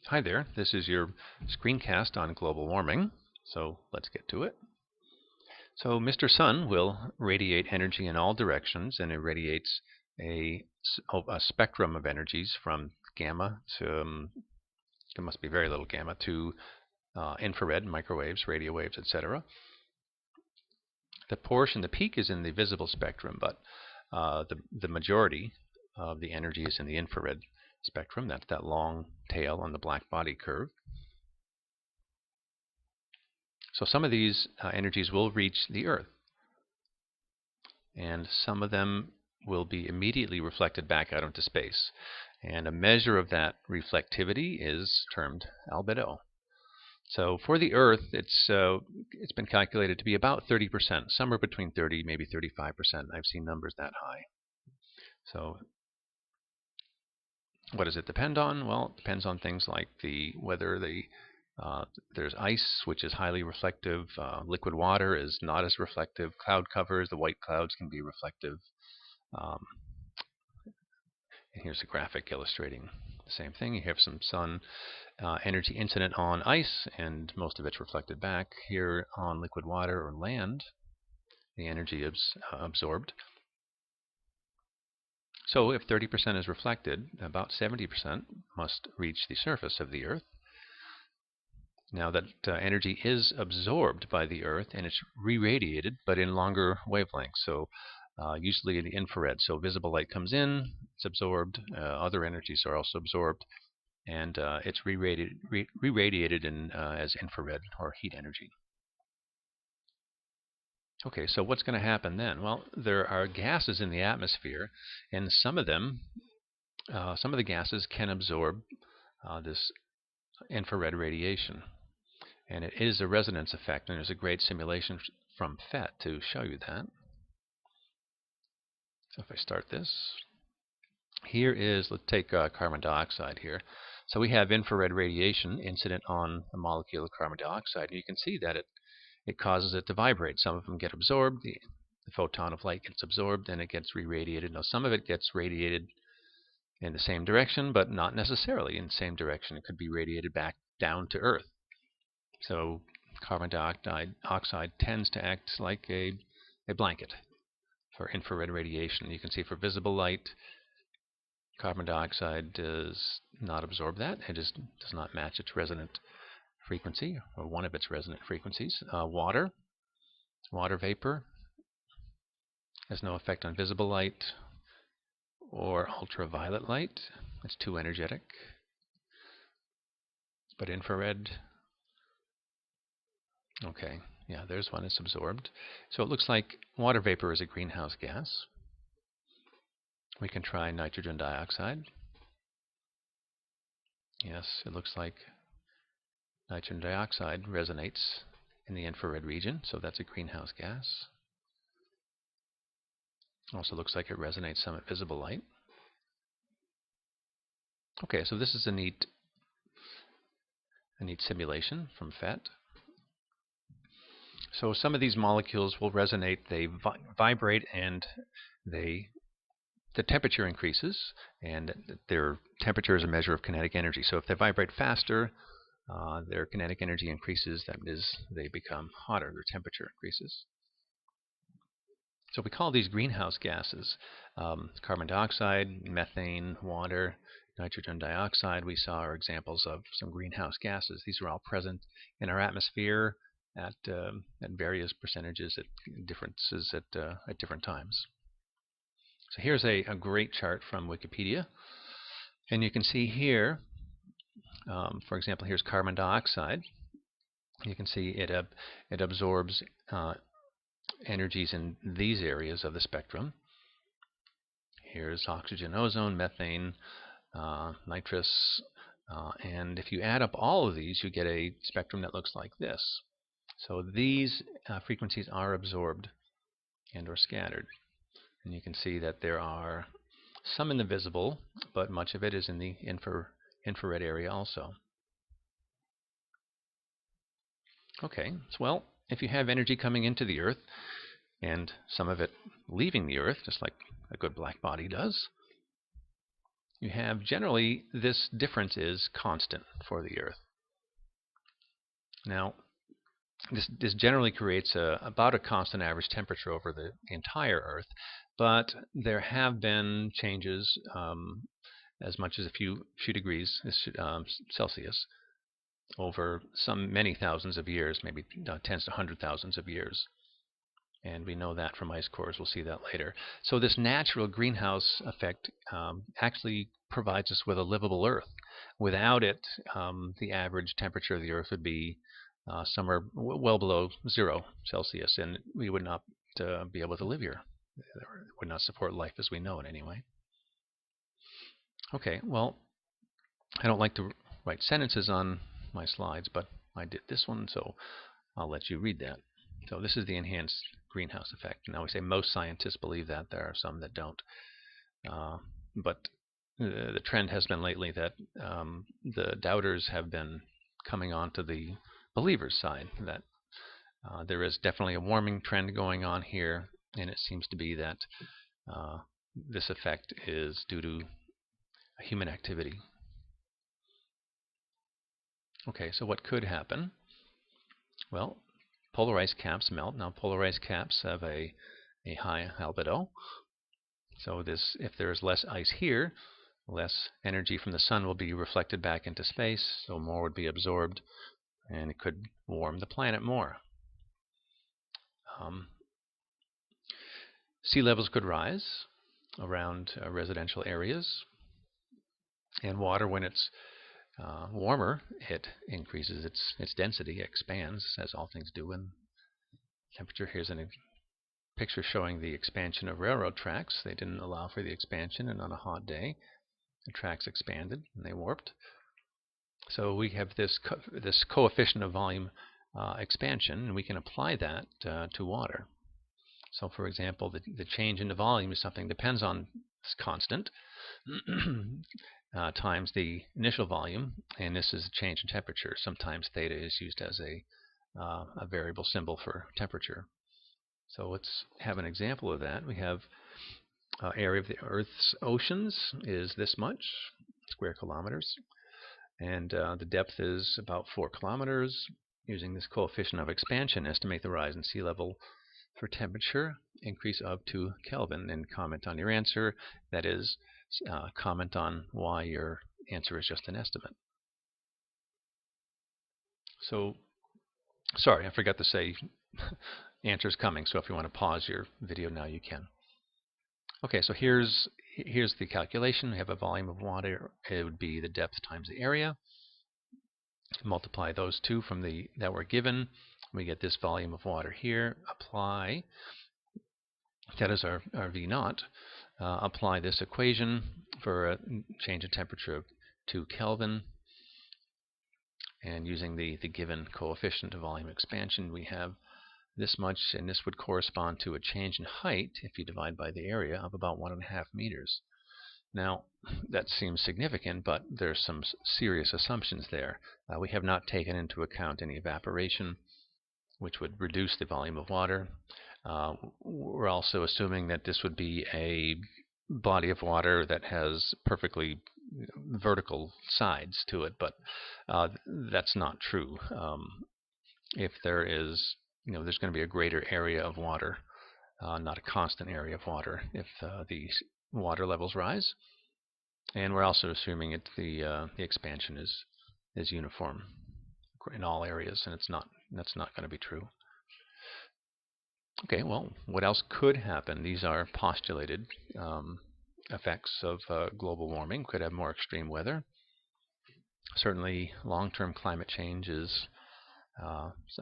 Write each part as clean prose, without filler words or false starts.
Hi there, this is your screencast on global warming, so let's get to it. So Mr. Sun will radiate energy in all directions, and it radiates a spectrum of energies from gamma to, it must be very little gamma, to infrared, microwaves, radio waves, etc. The peak is in the visible spectrum, but the majority of the energy is in the infrared spectrum. That's that long tail on the black body curve. So some of these energies will reach the Earth, and some of them will be immediately reflected back out into space. And a measure of that reflectivity is termed albedo. So for the Earth, it's been calculated to be about 30%, somewhere between 30, maybe 35%. I've seen numbers that high. So what does it depend on? Well, it depends on things like whether there's ice, which is highly reflective. Liquid water is not as reflective. Cloud covers, the white clouds can be reflective. And here's a graphic illustrating the same thing. You have some sun energy incident on ice, and most of it's reflected back. Here on liquid water or land, the energy is absorbed. So if 30% is reflected, about 70% must reach the surface of the Earth. Now that energy is absorbed by the Earth, and it's re-radiated, but in longer wavelengths. So usually in the infrared. So visible light comes in, it's absorbed. Other energies are also absorbed, and it's re-radiated as infrared or heat energy. Okay, so what's going to happen then? Well, there are gases in the atmosphere, and some of the gases can absorb this infrared radiation. And it is a resonance effect, and there's a great simulation from PhET to show you that. So if I start this, here is, let's take carbon dioxide here. So we have infrared radiation incident on the molecule of carbon dioxide, and you can see that it causes it to vibrate. Some of them get absorbed, the photon of light gets absorbed, and it gets re-radiated. Now some of it gets radiated in the same direction, but not necessarily in the same direction. It could be radiated back down to Earth. So carbon dioxide tends to act like a blanket for infrared radiation. You can see for visible light, carbon dioxide does not absorb that. It just does not match its resonant frequency, or one of its resonant frequencies. Water vapor has no effect on visible light or ultraviolet light. It's too energetic. But infrared, okay, yeah, there's one that's absorbed. So it looks like water vapor is a greenhouse gas. We can try nitrogen dioxide. Yes, it looks like nitrogen dioxide resonates in the infrared region, so that's a greenhouse gas. Also looks like it resonates some at visible light. Okay, so this is a neat simulation from PhET. So some of these molecules will resonate, they vibrate, and the temperature increases, and their temperature is a measure of kinetic energy. So if they vibrate faster, their kinetic energy increases. That is, they become hotter, their temperature increases. So we call these greenhouse gases. Carbon dioxide, methane, water, nitrogen dioxide, we saw are examples of some greenhouse gases. These are all present in our atmosphere at various percentages, at differences at different times. So here's a great chart from Wikipedia, and you can see here, for example, here's carbon dioxide. You can see it absorbs energies in these areas of the spectrum. Here's oxygen, ozone, methane, nitrous, and if you add up all of these, you get a spectrum that looks like this. So these frequencies are absorbed and or scattered. And you can see that there are some in the visible, but much of it is in the infrared area also. Okay, so well, if you have energy coming into the Earth and some of it leaving the Earth, just like a good black body does, you have generally this difference is constant for the Earth. Now, this generally creates about a constant average temperature over the entire Earth, but there have been changes as much as a few degrees Celsius over many thousands of years, maybe tens to hundred thousands of years. And we know that from ice cores. We'll see that later. So this natural greenhouse effect actually provides us with a livable Earth. Without it, the average temperature of the Earth would be somewhere well below 0 Celsius, and we would not be able to live here. It would not support life as we know it anyway. Okay, well, I don't like to write sentences on my slides, but I did this one, so I'll let you read that. So this is the enhanced greenhouse effect. Now we say most scientists believe that. There are some that don't. But the trend has been lately that the doubters have been coming on to the believers' side, that there is definitely a warming trend going on here, and it seems to be that this effect is due to human activity. Okay, so what could happen? Well, polar ice caps melt. Now, polar ice caps have a high albedo. So if there's less ice here, less energy from the sun will be reflected back into space, so more would be absorbed, and it could warm the planet more. Sea levels could rise around residential areas, and water, when it's warmer, it increases its density, expands, as all things do in temperature. Here's a picture showing the expansion of railroad tracks. They didn't allow for the expansion, and on a hot day, the tracks expanded and they warped. So we have this coefficient of volume expansion, and we can apply that to water. So, for example, the change in the volume is something that depends on this constant times the initial volume, and this is a change in temperature. Sometimes theta is used as a variable symbol for temperature. So let's have an example of that. We have area of the Earth's oceans is this much square kilometers, and the depth is about 4 kilometers. Using this coefficient of expansion, estimate the rise in sea level for temperature increase of 2 Kelvin, and comment on your answer. That is, comment on why your answer is just an estimate. So, sorry, I forgot to say answers coming, so if you want to pause your video now, you can. Okay, so here's the calculation. We have a volume of water. It would be the depth times the area. Multiply those two from that were given. We get this volume of water here. Apply, that is our V naught. Apply this equation for a change in temperature of 2 Kelvin. And using the given coefficient of volume expansion, we have this much, and this would correspond to a change in height, if you divide by the area, of about 1.5 meters. Now, that seems significant, but there's some serious assumptions there. We have not taken into account any evaporation, which would reduce the volume of water. We're also assuming that this would be a body of water that has perfectly vertical sides to it, but that's not true. If there is, there's going to be a greater area of water, not a constant area of water, if the water levels rise. And we're also assuming the expansion is uniform in all areas, and that's not going to be true. Okay, well, what else could happen? These are postulated effects of global warming. Could have more extreme weather. Certainly, long-term climate change is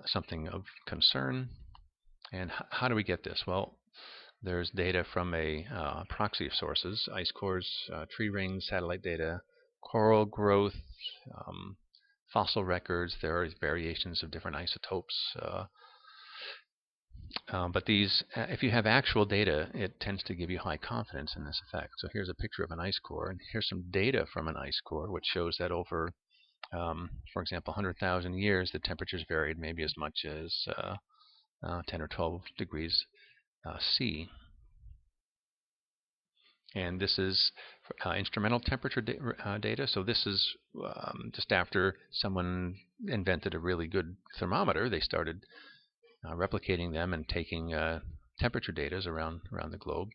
something of concern. And how do we get this? Well, there's data from a proxy of sources: ice cores, tree rings, satellite data, coral growth, fossil records. There are variations of different isotopes. But these, if you have actual data, it tends to give you high confidence in this effect. So here's a picture of an ice core, and here's some data from an ice core, which shows that over, for example, 100,000 years, the temperatures varied maybe as much as 10 or 12 degrees C. And this is instrumental temperature data. So this is just after someone invented a really good thermometer, they started replicating them and taking temperature data around the globe,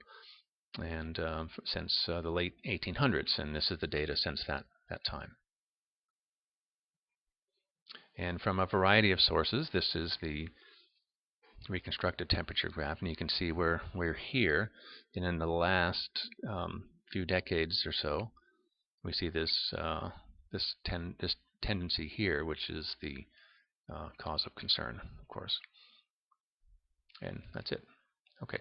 and since the late 1800s, and this is the data since that time. And from a variety of sources, this is the reconstructed temperature graph, and you can see we're here, and in the last few decades or so, we see this this tendency here, which is the cause of concern, of course. And that's it. Okay.